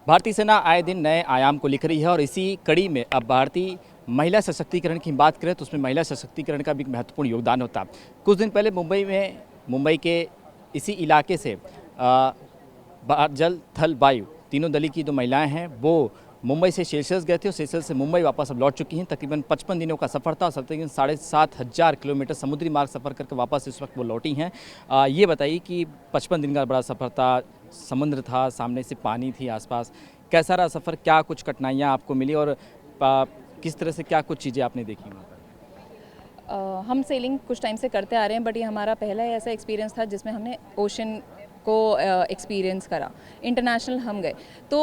भारतीय सेना आए दिन नए आयाम को लिख रही है और इसी कड़ी में अब भारतीय महिला सशक्तिकरण की बात करें तो उसमें महिला सशक्तिकरण का भी महत्वपूर्ण योगदान होता है। कुछ दिन पहले मुंबई के इसी इलाके से जल थल वायु तीनों दली की जो महिलाएं हैं वो मुंबई से सेशल्स गए थे और सेशल्स से मुंबई वापस अब लौट चुकी हैं। तकरीबन 55 दिनों का सफ़र था और तकरीबन 7,500 किलोमीटर समुद्री मार्ग सफ़र करके वापस इस वक्त वो लौटी हैं। ये बताइए कि 55 दिन का बड़ा सफ़र था, समुद्र था, सामने से पानी थी आसपास, कैसा रहा सफ़र, क्या कुछ कठिनाइयाँ आपको मिली और किस तरह से क्या कुछ चीज़ें आपने देखी वहाँ पर? हम सेलिंग कुछ टाइम से करते आ रहे हैं, बट ये हमारा पहला ऐसा एक्सपीरियंस था जिसमें हमने ओशन को एक्सपीरियंस करा। इंटरनेशनल हम गए तो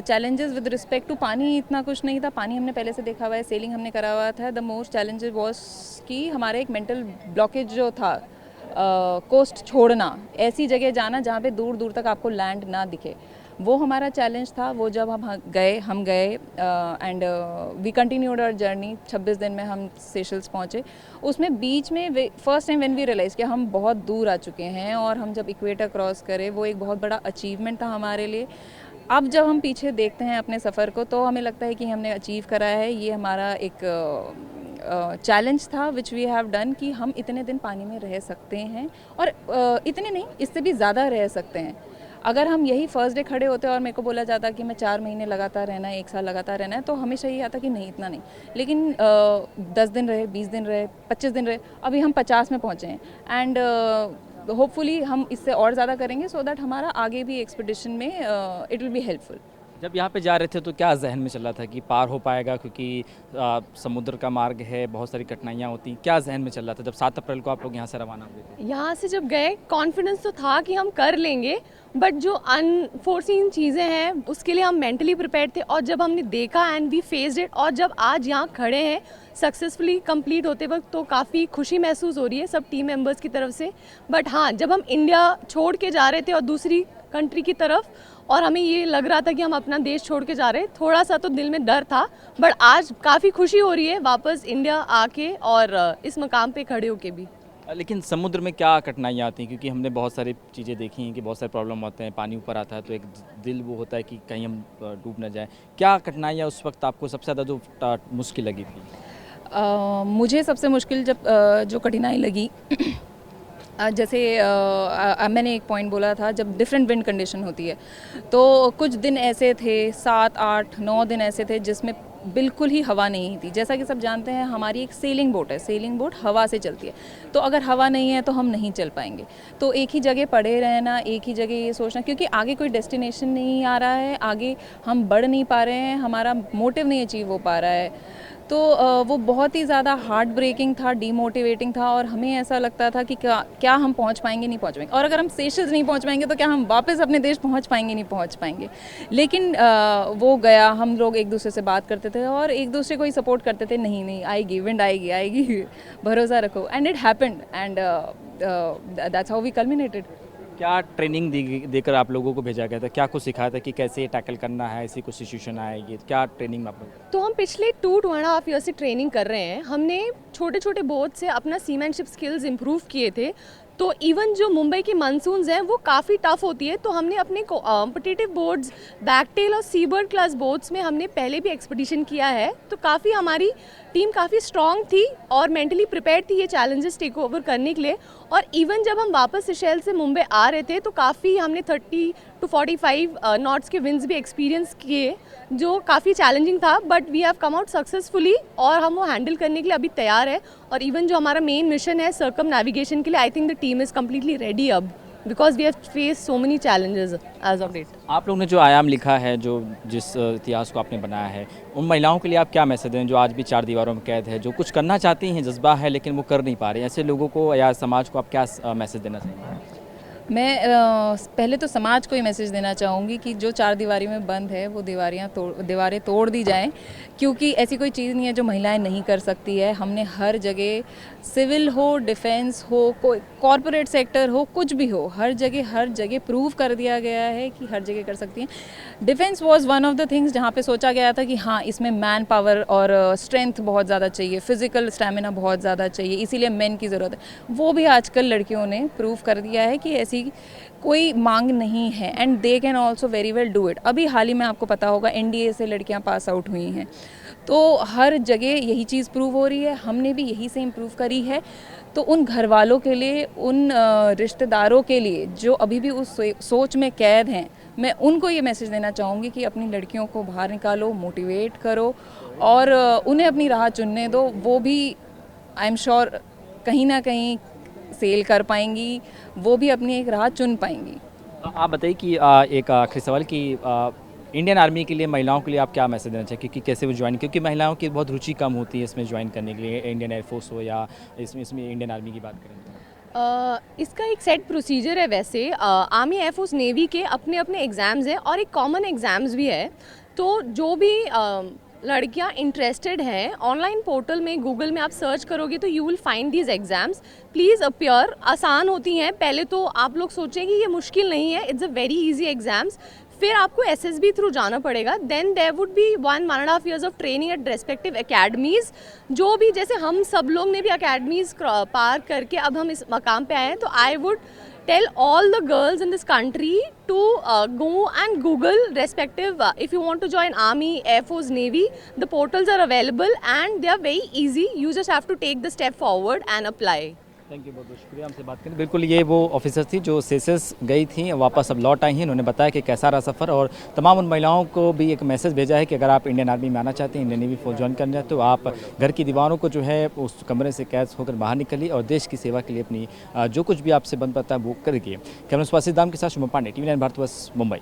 चैलेंजेस विद रिस्पेक्ट टू पानी इतना कुछ नहीं था, पानी हमने पहले से देखा हुआ है, सेलिंग हमने करा हुआ था। द मोस्ट चैलेंजेस वॉज कि हमारे एक मेंटल ब्लॉकेज जो था, कोस्ट छोड़ना, ऐसी जगह जाना जहाँ पे दूर दूर तक आपको लैंड ना दिखे, वो हमारा चैलेंज था। वो जब हम गए and we continued our journey. 26 दिन में हम सेशल्स पहुँचे। उसमें बीच में first time when we realize कि हम बहुत दूर आ चुके हैं और हम जब इक्वेटर क्रॉस करें, वो एक बहुत बड़ा अचीवमेंट था हमारे लिए। अब जब हम पीछे देखते हैं अपने सफ़र को तो हमें लगता है कि हमने अचीव करा है। ये हमारा एक चैलेंज था विच वी हैव डन कि हम इतने दिन पानी में रह सकते हैं और इतने नहीं, इससे भी ज़्यादा रह सकते हैं। अगर हम यही फर्स्ट डे खड़े होते और मेरे को बोला जाता कि मैं 4 महीने लगातार रहना है, 1 साल लगातार रहना है, तो हमेशा यही आता कि नहीं, इतना नहीं। लेकिन 10 दिन रहे, 20 दिन रहे, 25 दिन रहे, अभी हम 50 में पहुँचे हैं एंड होपफुली हम इससे और ज़्यादा करेंगे सो दैट हमारा आगे भी एक्सपीडिशन में इट विल बी हेल्पफुल। जब यहाँ पे जा रहे थे तो क्या जहन में चल रहा था कि पार हो पाएगा, क्योंकि समुद्र का मार्ग है, बहुत सारी कठिनाइयाँ होती हैं, क्या जहन में चल रहा था जब 7 अप्रैल को आप लोग यहाँ से रवाना हुए थे? यहाँ से जब गए कॉन्फिडेंस तो था कि हम कर लेंगे, बट जो अनफोर्सीन चीज़ें हैं उसके लिए हम मेंटली प्रिपेयर्ड थे। और जब हमने देखा एंड वी फेस्ड इट, और जब आज यहाँ खड़े हैं सक्सेसफुली कंप्लीट होते वक्त, तो काफ़ी खुशी महसूस हो रही है सब टीम मेंबर्स की तरफ से। बट हाँ, जब हम इंडिया छोड़ के जा रहे थे और दूसरी कंट्री की तरफ, और हमें ये लग रहा था कि हम अपना देश छोड़ के जा रहे हैं, थोड़ा सा तो दिल में डर था। बट आज काफ़ी खुशी हो रही है वापस इंडिया आके और इस मकाम पे खड़े होके भी। लेकिन समुद्र में क्या कठिनाइयाँ आती हैं, क्योंकि हमने बहुत सारी चीज़ें देखी हैं कि बहुत सारे प्रॉब्लम होते हैं, पानी ऊपर आता है तो एक दिल वो होता है कि कहीं हम डूब ना जाए। क्या कठिनाइयाँ उस वक्त आपको सबसे ज़्यादा जो मुश्किल लगी थी? मुझे सबसे मुश्किल जब जो कठिनाई लगी जैसे मैंने एक पॉइंट बोला था, जब डिफरेंट विंड कंडीशन होती है तो कुछ दिन ऐसे थे, 7, 8, 9 दिन ऐसे थे जिसमें बिल्कुल ही हवा नहीं थी। जैसा कि सब जानते हैं हमारी एक सेलिंग बोट है, सेलिंग बोट हवा से चलती है, तो अगर हवा नहीं है तो हम नहीं चल पाएंगे। तो एक ही जगह पड़े रहना, एक ही जगह ये सोचना, क्योंकि आगे कोई डेस्टिनेशन नहीं आ रहा है, आगे हम बढ़ नहीं पा रहे हैं, हमारा मोटिव नहीं अचीव हो पा रहा है। तो वो बहुत ही ज़्यादा हार्ट ब्रेकिंग था, डीमोटिवेटिंग था और हमें ऐसा लगता था कि क्या हम पहुंच पाएंगे, नहीं पहुंच पाएंगे, और अगर हम सेशल्स नहीं पहुंच पाएंगे तो क्या हम वापस अपने देश पहुंच पाएंगे, नहीं पहुंच पाएंगे। लेकिन वो गया, हम लोग एक दूसरे से बात करते थे और एक दूसरे को ही सपोर्ट करते थे, नहीं नहीं आएगी, विंड आएगी आएगी, भरोसा रखो, and it happened and that's how we culminated. क्या ट्रेनिंग देकर आप लोगों को भेजा गया था, क्या कुछ सिखाया था कि कैसे टैकल करना है, ऐसी कुछ सिचुएशन आएगी, क्या ट्रेनिंग में आप लोग? तो हम पिछले 2.5 ईयर से ट्रेनिंग कर रहे हैं। हमने छोटे छोटे बोट से अपना सीमैनशिप स्किल्स इम्प्रूव किए थे। तो इवन जो मुंबई की मानसून्स हैं वो काफ़ी टफ होती है, तो हमने अपने कॉम्पिटिटिव बोट्स, बैकटेल और सीबर्ड क्लास बोट्स में हमने पहले भी एक्सपीडिशन किया है। तो काफ़ी हमारी टीम काफ़ी स्ट्रॉन्ग थी और मेंटली प्रिपेयर्ड थी ये चैलेंजेस टेक ओवर करने के लिए। और इवन जब हम वापस सेशेल्स से मुंबई आ रहे थे तो काफ़ी हमने 30 to 45 नॉट्स के विंड्स भी एक्सपीरियंस किए, जो काफ़ी चैलेंजिंग था, but we have come out successfully और हम वो हैंडल करने के लिए अभी तैयार है। और इवन जो हमारा मेन मिशन है सर्कम नेविगेशन के लिए, I think the team is completely ready अब, because we have face so many challenges as of date. आप लोग ने जो आयाम लिखा है, जो जिस इतिहास को आपने बनाया है, उन महिलाओं के लिए आप क्या मैसेज दें जो आज भी 4 दीवारों में कैद है, जो कुछ करना चाहती हैं, जज्बा है लेकिन वो कर नहीं पा रहे, ऐसे लोगों को या समाज को आप क्या मैसेज देना चाहिए? मैं पहले तो समाज को ही मैसेज देना चाहूँगी कि जो 4 दीवारी में बंद है वो दीवारें तोड़ दी जाएं, क्योंकि ऐसी कोई चीज़ नहीं है जो महिलाएं नहीं कर सकती है। हमने हर जगह, सिविल हो, डिफेंस हो, कोई कॉरपोरेट सेक्टर हो, कुछ भी हो, हर जगह प्रूव कर दिया गया है कि हर जगह कर सकती हैं। Defence was one of the things जहाँ पे सोचा गया था कि हाँ, इसमें मैन पावर और स्ट्रेंथ बहुत ज़्यादा चाहिए, फिजिकल स्टैमिना बहुत ज़्यादा चाहिए, इसीलिए मेन की ज़रूरत है। वो भी आजकल लड़कियों ने प्रूव कर दिया है कि ऐसी ऐसी कोई मांग नहीं है and they can also very well do it. अभी हाल ही में आपको पता होगा NDA से लड़कियां पास आउट हुई हैं, तो हर जगह यही चीज़ प्रूव हो रही है, हमने भी यही से इम्प्रूव करी है। तो उन घर वालों के लिए, उन रिश्तेदारों के लिए जो अभी भी उस सोच में कैद हैं, मैं उनको ये मैसेज देना चाहूँगी कि अपनी लड़कियों को बाहर निकालो, मोटिवेट करो और उन्हें अपनी राह चुनने दो। वो भी आई एम श्योर कहीं ना कहीं सेल कर पाएंगी, वो भी अपनी एक राह चुन पाएंगी। आप बताइए कि एक आखिरी सवाल कि इंडियन आर्मी के लिए महिलाओं के लिए आप क्या मैसेज देना चाहिए, क्योंकि कैसे वो ज्वाइन, क्योंकि महिलाओं की बहुत रुचि कम होती है इसमें ज्वाइन करने के लिए, इंडियन एयरफोर्स हो या इसमें इंडियन आर्मी की बात करें तो? इसका एक सेट प्रोसीजर है। वैसे आर्मी, एयरफोर्स, नेवी के अपने अपने एग्ज़ाम्स हैं और एक कॉमन एग्ज़ाम्स भी है। तो जो भी लड़कियां इंटरेस्टेड हैं, ऑनलाइन पोर्टल में, गूगल में आप सर्च करोगे तो you will find these exams. Please appear. आसान होती हैं। पहले तो आप लोग सोचें कि ये मुश्किल नहीं है, it's a very easy exams. फिर आपको SSB थ्रू जाना पड़ेगा। Then there would be 1.5 years of training at respective academies. जो भी, जैसे हम सब लोग ने भी अकेडमीज़ पार करके अब हम इस मकाम पे आए हैं, तो I would tell all the girls in this country to go and Google respective if you want to join Army, Air Force, Navy, the portals are available and they are very easy. You just have to take the step forward and apply. Thank you, बहुत बहुत शुक्रिया हमसे बात करने। बिल्कुल, ये वो officer थी जो सेसेस गई थी, वापस अब लौट आई हैं। उन्होंने बताया कि कैसा रहा सफ़र और तमाम उन महिलाओं को भी एक मैसेज भेजा है कि अगर आप इंडियन आर्मी में आना चाहते हैं, इंडियन नेवी फोर्स ज्वाइन करना चाहते हो, तो आप घर की दीवारों को जो है उस कमरे से कैद होकर बाहर निकलिए और देश की सेवा के लिए अपनी जो कुछ भी आपसे बन पाता है वो करिए। कैमरा पर्सन दाम के साथ शुभम पांडे, TV9 भारतवर्ष, मुंबई।